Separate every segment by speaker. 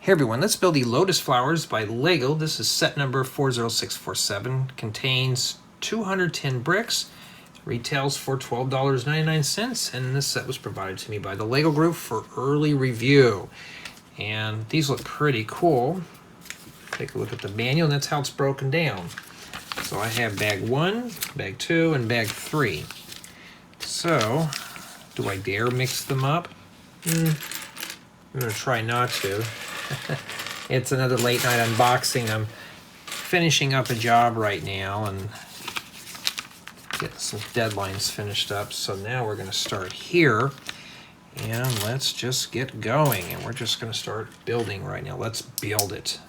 Speaker 1: Hey everyone, let's build the Lotus Flowers by Lego. This is set number 40647. Contains 210 bricks. Retails for $12.99, and this set was provided to me by the Lego Group for early review. And these look pretty cool. Take a look at the manual, and that's how it's broken down. So I have bag 1, bag 2, and bag 3. So, do I dare mix them up? I'm going to try not to. It's another late night unboxing. I'm finishing up a job right now and getting some deadlines finished up. So now we're going to start here and let's just get going. And we're just going to start building right now. Let's build it.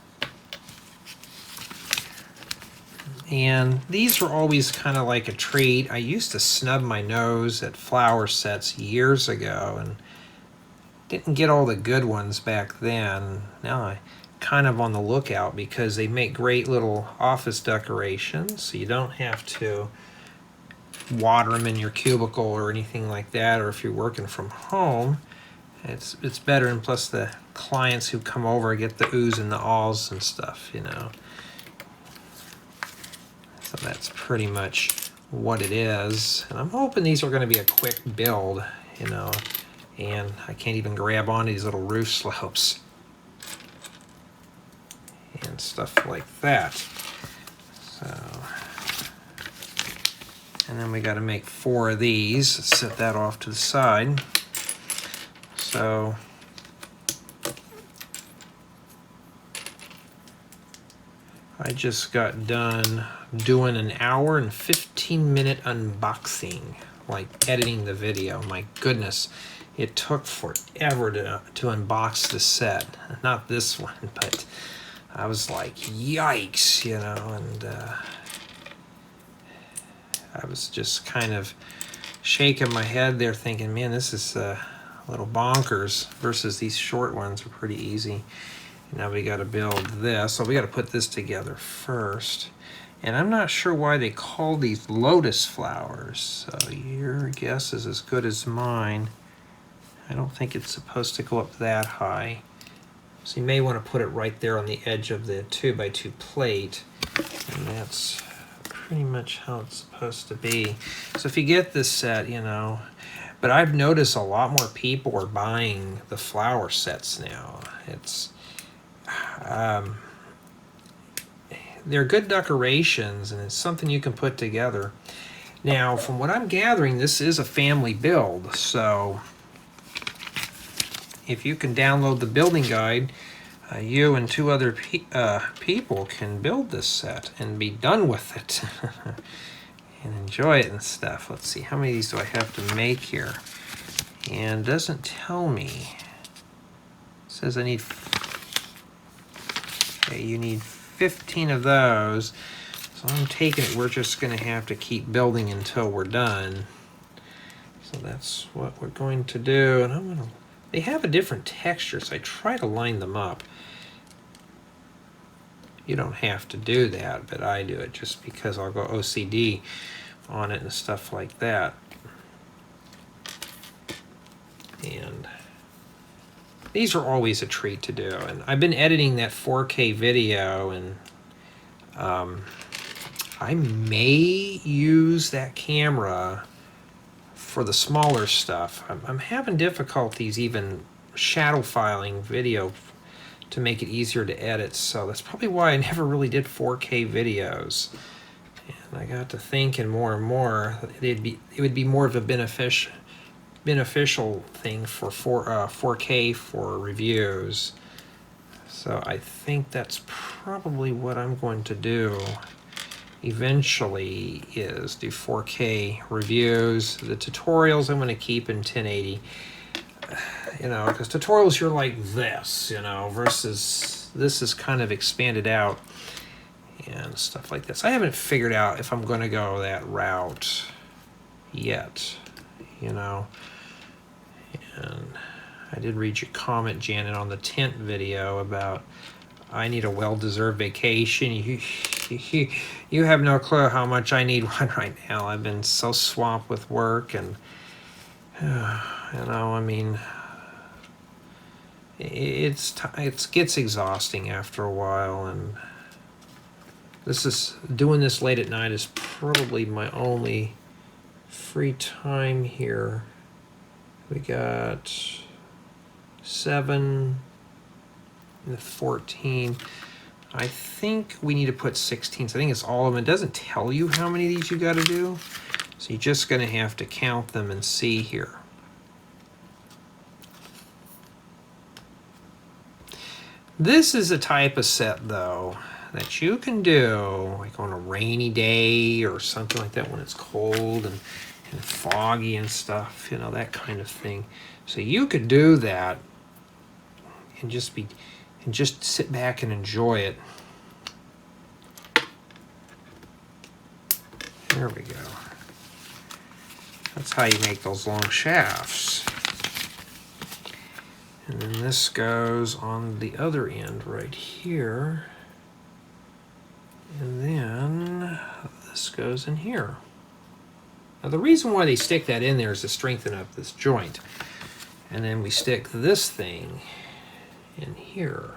Speaker 1: And these were always kind of like a treat. I used to snub my nose at flower sets years ago and didn't get all the good ones back then. Now I'm kind of on the lookout because they make great little office decorations, so you don't have to water them in your cubicle or anything like that, or if you're working from home, it's better. And plus the clients who come over get the oohs and the ahs and stuff, you know. So that's pretty much what it is. And I'm hoping these are going to be a quick build, you know. And I can't even grab onto these little roof slopes and stuff like that. So, and then we got to make 4 of these. Set that off to the side. So, I just got done doing an hour and 15-minute unboxing, like editing the video. My goodness. It took forever to unbox the set. Not this one, but I was like, yikes, you know, and I was just kind of shaking my head there thinking, man, this is a little bonkers versus these short ones are pretty easy. Now we got to build this, so we got to put this together first. And I'm not sure why they call these Lotus Flowers, so your guess is as good as mine. I don't think it's supposed to go up that high. So you may want to put it right there on the edge of the 2x2 plate. And that's pretty much how it's supposed to be. So if you get this set, you know, but I've noticed a lot more people are buying the flower sets now. It's, they're good decorations and it's something you can put together. Now, from what I'm gathering, this is a family build, so if you can download the building guide, you and 2 other people can build this set and be done with it and enjoy it and stuff. Let's see, how many of these do I have to make here? And it doesn't tell me. It says I need, okay, you need 15 of those. So I'm taking it, we're just going to have to keep building until we're done. So that's what we're going to do. And I'm going to, they have a different texture, so I try to line them up. You don't have to do that, but I do it just because I'll go OCD on it and stuff like that. And these are always a treat to do. And I've been editing that 4K video, and I may use that camera for the smaller stuff. I'm having difficulties even shadow filing video to make it easier to edit, so that's probably why I never really did 4K videos. And I got to thinking more and more it would be more of a beneficial thing for 4K for reviews. So I think that's probably what I'm going to do eventually, is do 4K reviews. The tutorials I'm going to keep in 1080, you know, because tutorials you're like this, you know, versus this is kind of expanded out and stuff like this. I haven't figured out if I'm going to go that route yet, you know. And I did read your comment, Janet, on the tent video about I need a well-deserved vacation. You have no clue how much I need one right now. I've been so swamped with work, and you know, I mean, it gets exhausting after a while, and doing this late at night is probably my only free time here. We got 7 and 14. I think we need to put 16. So I think it's all of them. It doesn't tell you how many of these you got to do, so you're just going to have to count them and see here. This is a type of set, though, that you can do like on a rainy day or something like that when it's cold and foggy and stuff, you know, that kind of thing. So you could do that and just sit back and enjoy it. There we go. That's how you make those long shafts. And then this goes on the other end right here. And then this goes in here. Now the reason why they stick that in there is to strengthen up this joint. And then we stick this thing in here.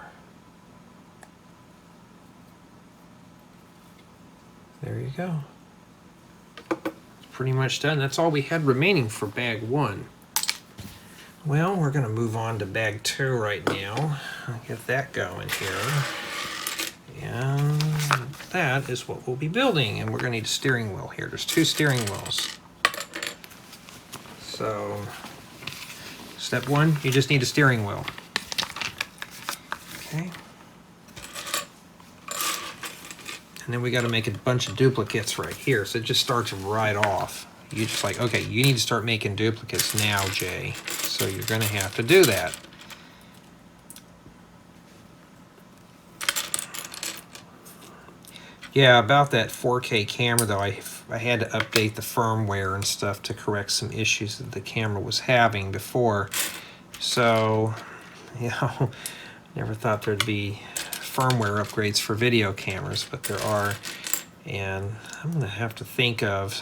Speaker 1: There you go. It's pretty much done. That's all we had remaining for bag 1. Well, we're going to move on to bag 2 right now. I'll get that going here. And that is what we'll be building. And we're going to need a steering wheel here. There's 2 steering wheels. So, step 1, you just need a steering wheel. Okay. And then we got to make a bunch of duplicates right here. So it just starts right off. You just like, okay, you need to start making duplicates now, Jay. So you're going to have to do that. Yeah, about that 4K camera though, I had to update the firmware and stuff to correct some issues that the camera was having before. So, you know, never thought there'd be firmware upgrades for video cameras, but there are. And I'm going to have to think of,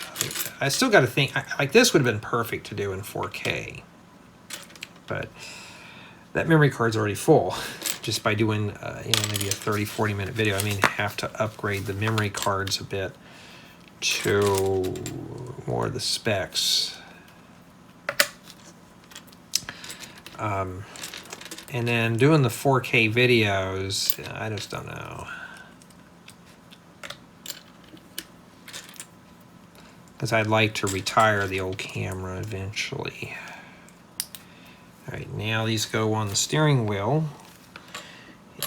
Speaker 1: I still got to think, like this would have been perfect to do in 4K. But that memory card's already full. Just by doing, you know, maybe a 30-40 minute video, I mean, have to upgrade the memory cards a bit to more of the specs. And then doing the 4K videos, I just don't know. Because I'd like to retire the old camera eventually. All right, now these go on the steering wheel.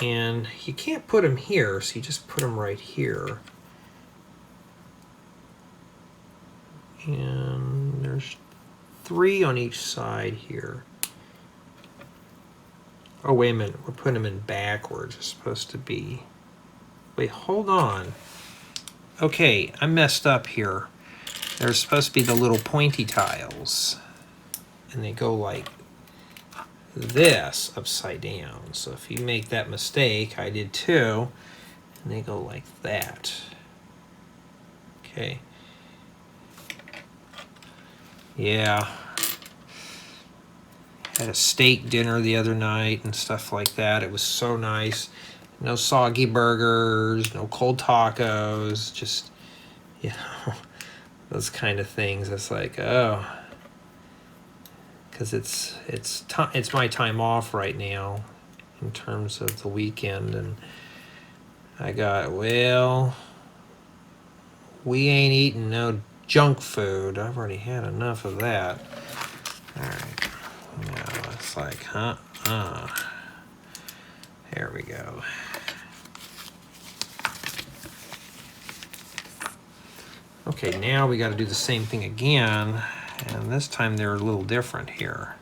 Speaker 1: And you can't put them here, so you just put them right here. And there's 3 on each side here. Oh, wait a minute, we're putting them in backwards. It's supposed to be... Wait, hold on. Okay, I messed up here. They're supposed to be the little pointy tiles. And they go like this upside down. So if you make that mistake, I did too, and they go like that. Okay. Yeah. Had a steak dinner the other night and stuff like that. It was so nice. No soggy burgers, no cold tacos, just, you know, those kind of things. It's like, oh, because it's my time off right now in terms of the weekend, and I got, well, we ain't eating no junk food. I've already had enough of that. All right, now it's like, there we go. Okay, now we got to do the same thing again, and this time they're a little different here.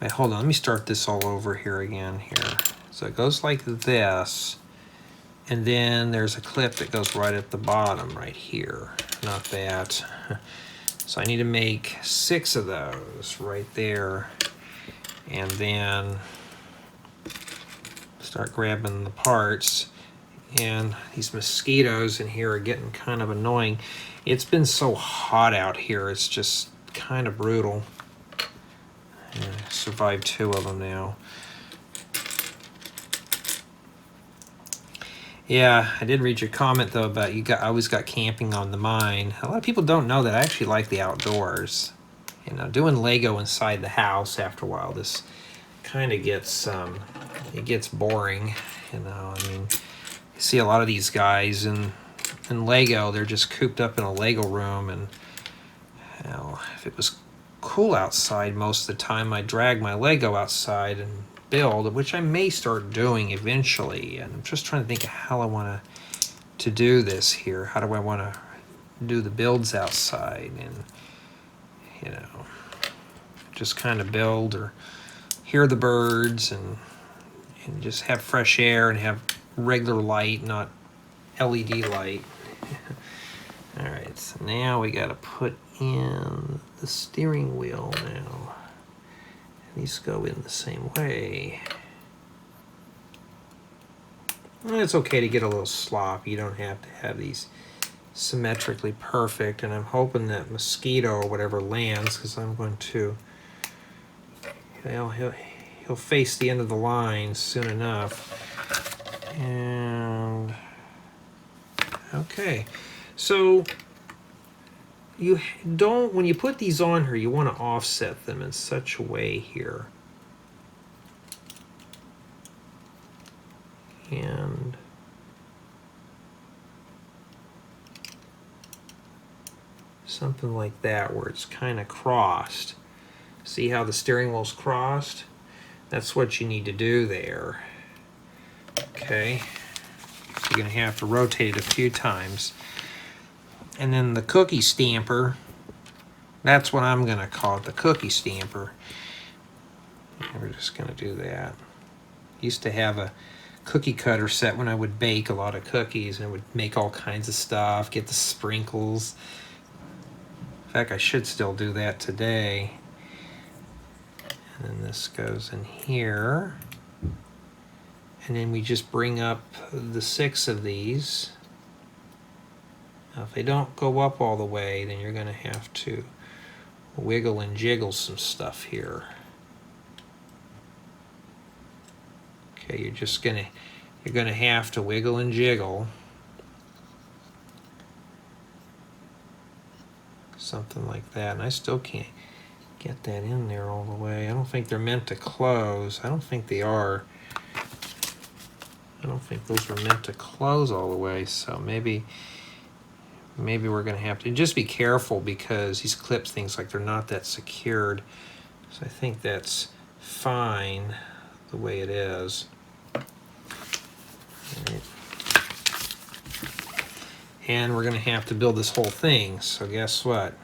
Speaker 1: Wait, hold on, let me start this all over here again here. So it goes like this, and then there's a clip that goes right at the bottom right here. Not that. So I need to make 6 of those right there. And then start grabbing the parts, And these mosquitoes in here are getting kind of annoying. It's been so hot out here, it's just kind of brutal. I survived 2 of them now. Yeah, I did read your comment though about I always got camping on the mine. A lot of people don't know that I actually like the outdoors. You know, doing Lego inside the house after a while, this kind of gets it gets boring. You know, I mean, you see a lot of these guys in Lego, they're just cooped up in a Lego room, and you know, if it was cool outside most of the time, I'd drag my Lego outside and build, which I may start doing eventually. And I'm just trying to think of how I want to do this here. How do I want to do the builds outside, and you know, just kind of build or hear the birds and just have fresh air and have regular light, not LED light. All right, so now we got to put in the steering wheel now. These go in the same way. And it's okay to get a little sloppy. You don't have to have these symmetrically perfect. And I'm hoping that mosquito or whatever lands, because I'm going to, he'll face the end of the line soon enough. And okay, so you don't, when you put these on here, you want to offset them in such a way here. And something like that, where it's kind of crossed. See how the steering wheel's crossed? That's what you need to do there. Okay, you're going to have to rotate it a few times. And then the cookie stamper, that's what I'm going to call it, the cookie stamper. And we're just going to do that. Used to have a cookie cutter set when I would bake a lot of cookies, and would make all kinds of stuff, get the sprinkles. In fact, I should still do that today. And then this goes in here. And then we just bring up the 6 of these. Now, if they don't go up all the way, then you're going to have to wiggle and jiggle some stuff here. Okay, you're gonna have to wiggle and jiggle. Something like that. And I still can't get that in there all the way. I don't think they're meant to close. I don't think they are. I don't think those were meant to close all the way, so maybe we're going to have to just be careful, because these clips, things like, they're not that secured. So I think that's fine the way it is. Right. And we're going to have to build this whole thing, so guess what?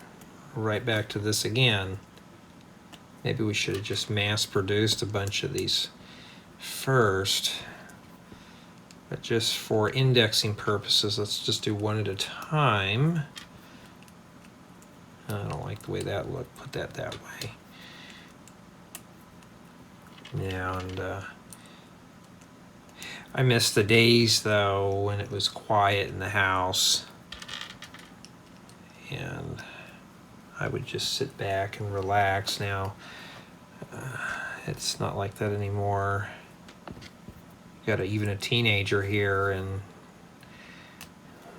Speaker 1: Right back to this again. Maybe we should have just mass produced a bunch of these first. But just for indexing purposes, let's just do one at a time. I don't like the way that looked. Put that way. Yeah, and I miss the days, though, when it was quiet in the house. And I would just sit back and relax. Now, it's not like that anymore. Got even a teenager here, and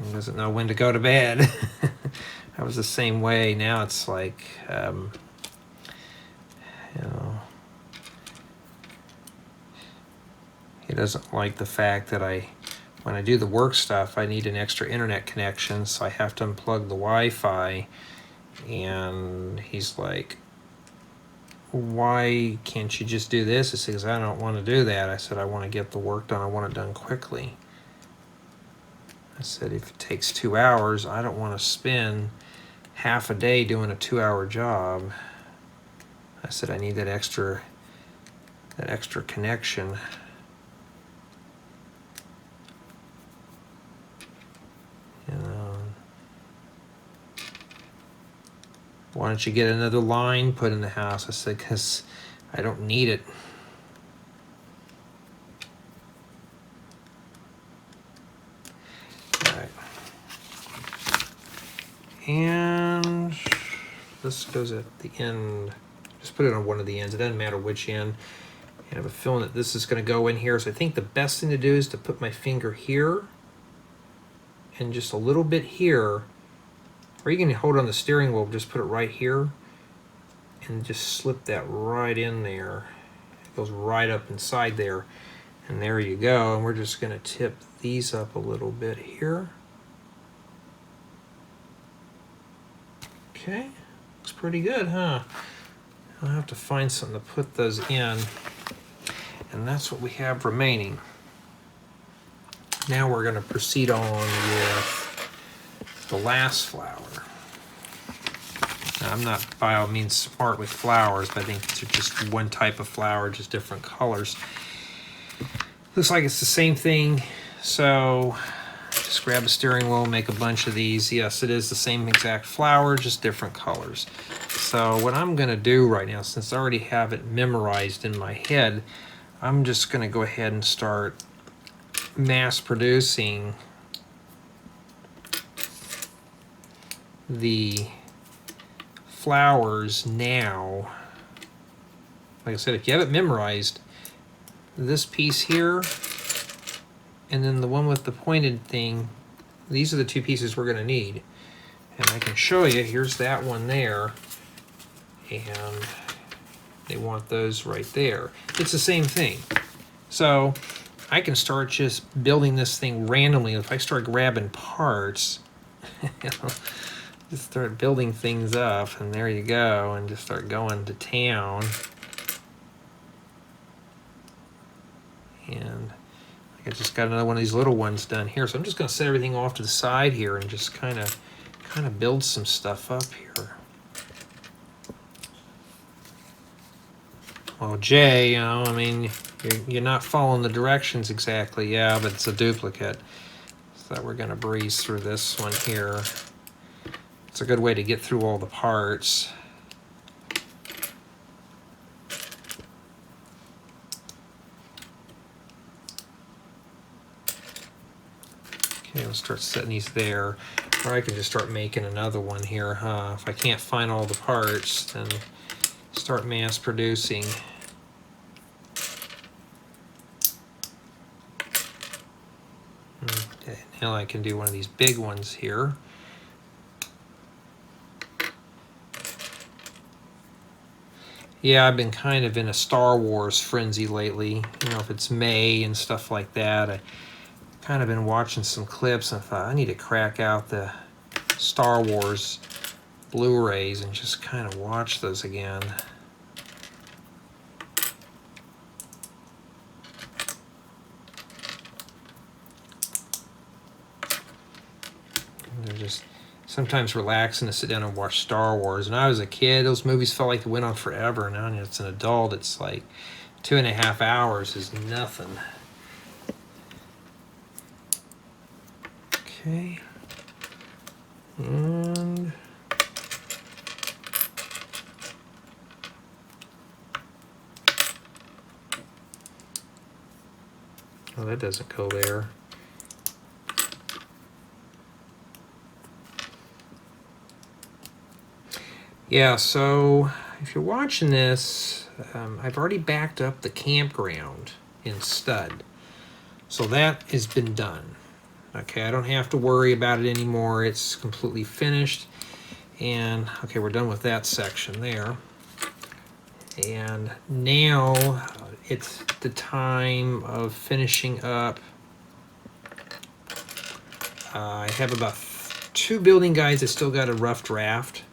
Speaker 1: he doesn't know when to go to bed. I was the same way. Now it's like, you know, he doesn't like the fact that when I do the work stuff, I need an extra internet connection, so I have to unplug the Wi-Fi. And he's like, why can't you just do this? I said, I don't want to do that. I said, I want to get the work done. I want it done quickly. I said, if it takes 2 hours, I don't want to spend half a day doing a 2-hour job. I said, I need that extra connection. You know, why don't you get another line put in the house? I said, because I don't need it. And this goes at the end. Just put it on one of the ends. It doesn't matter which end. I have a feeling that this is going to go in here. So I think the best thing to do is to put my finger here and just a little bit here. Or you can hold on the steering wheel, just put it right here and just slip that right in there. It goes right up inside there. And there you go. And we're just going to tip these up a little bit here. Okay, looks pretty good, huh? I'll have to find something to put those in. And that's what we have remaining. Now we're going to proceed on with the last flower. Now, I'm not by all means smart with flowers, but I think it's just one type of flower, just different colors. Looks like it's the same thing, so just grab a steering wheel, make a bunch of these. Yes, it is the same exact flower, just different colors. So what I'm going to do right now, since I already have it memorized in my head, I'm just going to go ahead and start mass producing the flowers now. Like I said, if you have it memorized, this piece here and then the one with the pointed thing, these are the two pieces we're going to need. And I can show you, here's that one there, and they want those right there. It's the same thing. So I can start just building this thing randomly. If I start grabbing parts, just start building things up, and there you go, and just start going to town. And I just got another one of these little ones done here. So I'm just going to set everything off to the side here and just kind of build some stuff up here. Well, Jay, you know, I mean, you're not following the directions exactly. Yeah, but it's a duplicate. So we're going to breeze through this one here. It's a good way to get through all the parts. Okay, we'll start setting these there. Or I can just start making another one here, huh? If I can't find all the parts, then start mass producing. Okay, now I can do one of these big ones here. Yeah, I've been kind of in a Star Wars frenzy lately. You know, if it's May and stuff like that, I kind of been watching some clips and I thought I need to crack out the Star Wars Blu-rays and just kind of watch those again. And they're just sometimes relaxing to sit down and watch Star Wars. When I was a kid, those movies felt like they went on forever. Now it's an adult, it's like 2.5 hours is nothing. Okay, and oh, that doesn't go there. Yeah, so if you're watching this, I've already backed up the campground in Stud. So that has been done. Okay, I don't have to worry about it anymore. It's completely finished. And okay, we're done with that section there. And now it's the time of finishing up. I have about 2 building guides that still got a rough draft.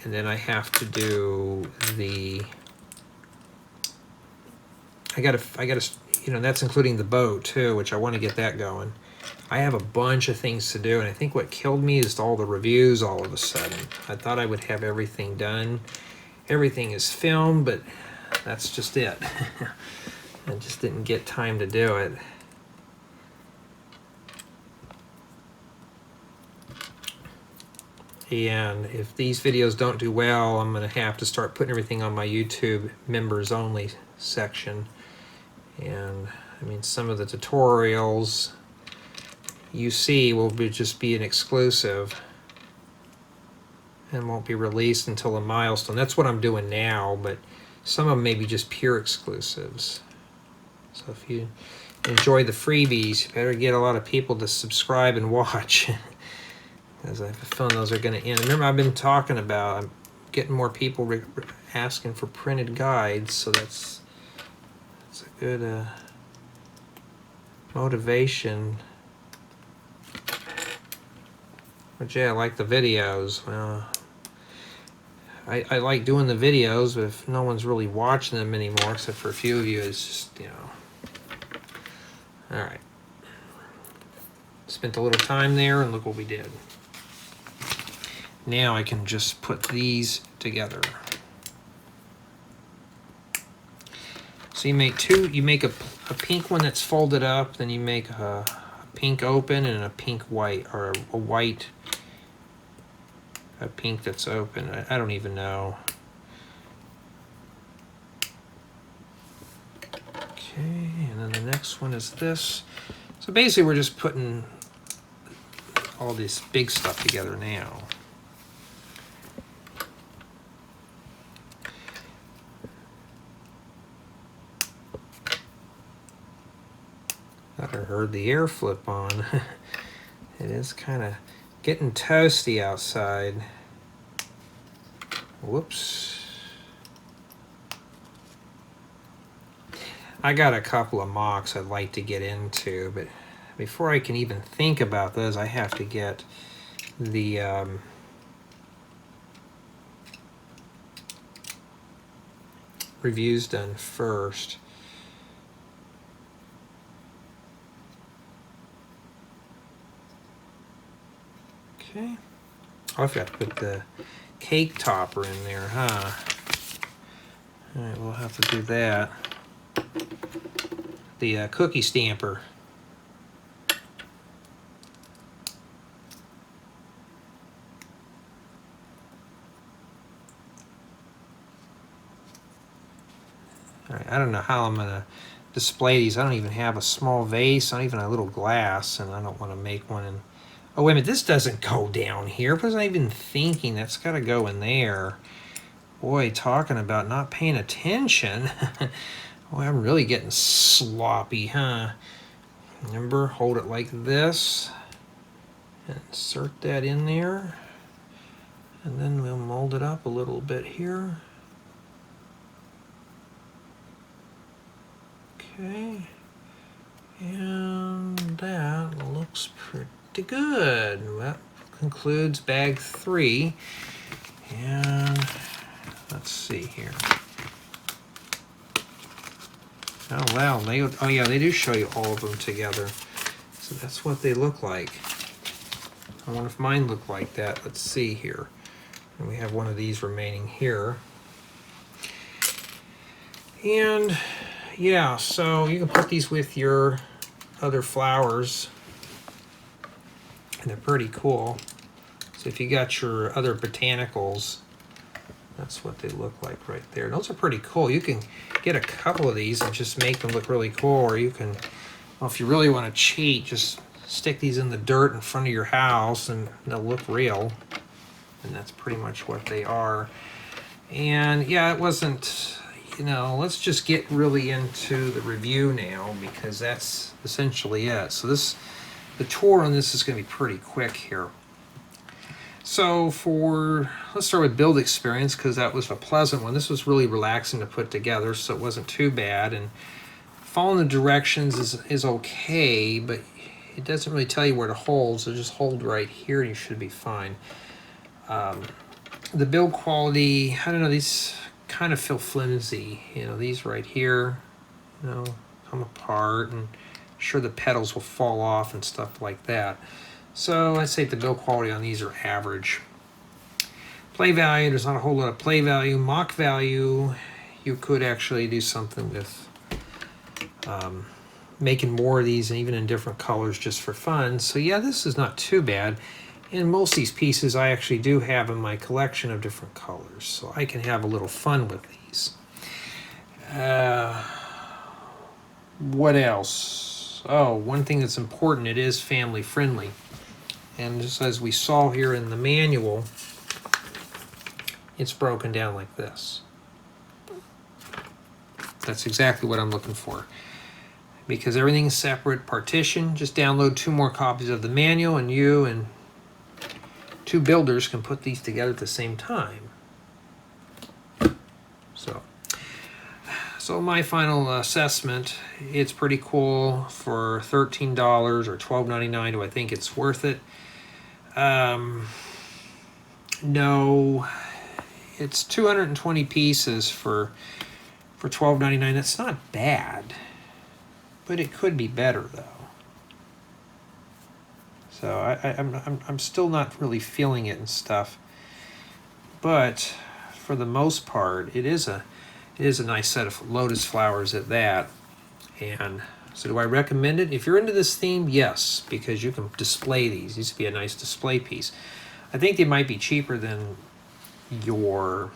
Speaker 1: And then I have to do the, I gotta, you know, that's including the boat too, which I want to get that going. I have a bunch of things to do, and I think what killed me is all the reviews all of a sudden. I thought I would have everything done. Everything is filmed, but that's just it. I just didn't get time to do it. And if these videos don't do well, I'm going to have to start putting everything on my YouTube members only section. And I mean, some of the tutorials you see will just be an exclusive. and won't be released until a milestone. That's what I'm doing now, but some of them may be just pure exclusives. So if you enjoy the freebies, you better get a lot of people to subscribe and watch, because I have a feeling those are going to end. Remember, I've been talking about I'm getting more people asking for printed guides, so that's a good motivation. But yeah, I like the videos. Well, I like doing the videos, but if no one's really watching them anymore, except for a few of you, it's just, you know. Alright. Spent a little time there, and look what we did. Now I can just put these together. So you make you make a pink one that's folded up, then you make a pink open and a pink white, or a white, a pink that's open. I don't even know. Okay, and then the next one is this. So basically we're just putting all this big stuff together now. Thought I heard the air flip on. It is kind of getting toasty outside. Whoops. I got a couple of mocks I'd like to get into, but before I can even think about those, I have to get the reviews done first. Okay. Oh, I forgot to put the cake topper in there, huh? Alright, we'll have to do that. The cookie stamper. Alright, I don't know how I'm going to display these. I don't even have a small vase, not even a little glass, and I don't want to make one in... Oh, wait a minute, this doesn't go down here. What was I even thinking? That's got to go in there. Boy, talking about not paying attention. Boy, I'm really getting sloppy, huh? Remember, hold it like this. Insert that in there. And then we'll mold it up a little bit here. Okay. And that looks pretty good. That concludes bag 3. And let's see here. Oh wow, oh yeah, they do show you all of them together. So that's what they look like. I wonder if mine look like that. Let's see here. And we have one of these remaining here. And yeah, so you can put these with your other flowers. And they're pretty cool. So if you got your other botanicals, that's what they look like right there. Those are pretty cool. You can get a couple of these and just make them look really cool, or you can, well, if you really want to cheat, just stick these in the dirt in front of your house and they'll look real. And that's pretty much what they are. And yeah, it wasn't, you know, let's just get really into the review now, because that's essentially it. So the tour on this is going to be pretty quick here. So let's start with build experience, because that was a pleasant one. This was really relaxing to put together, so it wasn't too bad. And following the directions is okay, but it doesn't really tell you where to hold, so just hold right here and you should be fine. The build quality, I don't know, these kind of feel flimsy. You know, these right here, you know, come apart, and sure the petals will fall off and stuff like that. So I'd say the build quality on these are average. Play value, there's not a whole lot of play value. Mock value, you could actually do something with making more of these, and even in different colors just for fun. So yeah, this is not too bad. And most of these pieces I actually do have in my collection of different colors, so I can have a little fun with these. What else? Oh, one thing that's important, it is family friendly. And just as we saw here in the manual, it's broken down like this. That's exactly what I'm looking for. Because everything's separate, partition, just download 2 more copies of the manual, and you and 2 builders can put these together at the same time. So my final assessment, it's pretty cool for $13 or $12.99. Do I think it's worth it? No. It's 220 pieces for $12.99. That's not bad, but it could be better though. So I'm still not really feeling it and stuff. But for the most part, it is a nice set of Lotus Flowers at that. And so do I recommend it? If you're into this theme, yes, because you can display these. These would be a nice display piece. I think they might be cheaper than your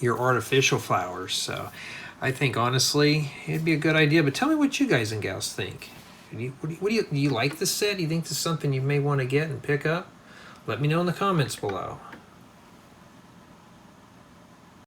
Speaker 1: artificial flowers. So I think honestly it'd be a good idea. But tell me what you guys and gals think. Do you like this set? Do you think this is something you may want to get and pick up? Let me know in the comments below.